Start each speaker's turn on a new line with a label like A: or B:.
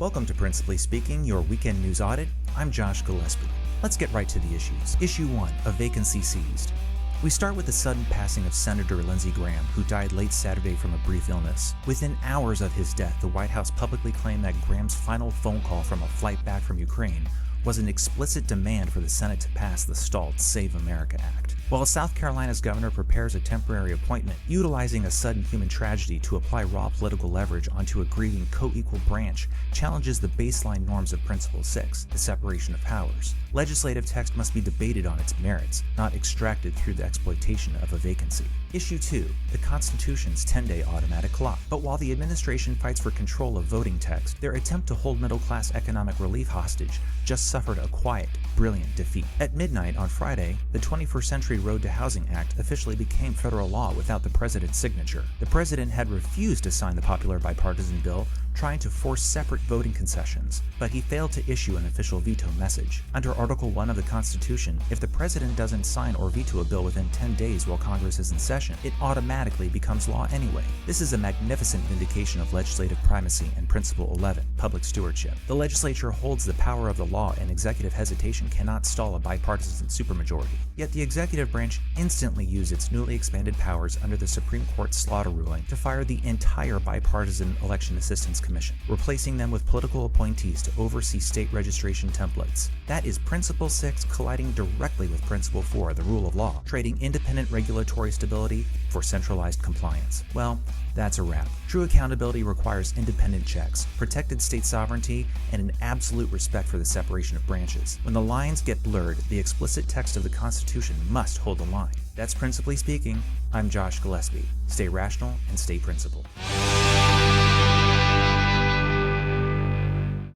A: Welcome to Principally Speaking, your weekend news audit. I'm Josh Gillespie. Let's get right to the issues. Issue 1, a vacancy seized. We start with the sudden passing of Senator Lindsey Graham, who died late Saturday from a brief illness. Within hours of his death, the White House publicly claimed that Graham's final phone call from a flight back from Ukraine was an explicit demand for the Senate to pass the stalled Save America Act. While South Carolina's governor prepares a temporary appointment, utilizing a sudden human tragedy to apply raw political leverage onto a grieving co-equal branch challenges the baseline norms of Principle 6, the separation of powers. Legislative text must be debated on its merits, not extracted through the exploitation of a vacancy. Issue 2, the Constitution's 10-day automatic clock. But while the administration fights for control of voting text, their attempt to hold middle-class economic relief hostage just suffered a quiet, brilliant defeat. At midnight on Friday, the 21st Century Road to Housing Act officially became federal law without the president's signature. The president had refused to sign the popular bipartisan bill, trying to force separate voting concessions, but he failed to issue an official veto message. Under Article 1 of the Constitution, if the president doesn't sign or veto a bill within 10 days while Congress is in session, it automatically becomes law anyway. This is a magnificent vindication of legislative primacy and Principle 11, public stewardship. The legislature holds the power of the law, and executive hesitation cannot stall a bipartisan supermajority. Yet the executive branch instantly used its newly expanded powers under the Supreme Court's slaughter ruling to fire the entire bipartisan election assistance commission, replacing them with political appointees to oversee state registration templates. That is Principle 6 colliding directly with Principle 4, the rule of law, trading independent regulatory stability for centralized compliance. Well, that's a wrap. True accountability requires independent checks, protected state sovereignty, and an absolute respect for the separation of branches. When the lines get blurred, the explicit text of the Constitution must hold the line. That's Principally Speaking. I'm Josh Gillespie. Stay rational and stay principled.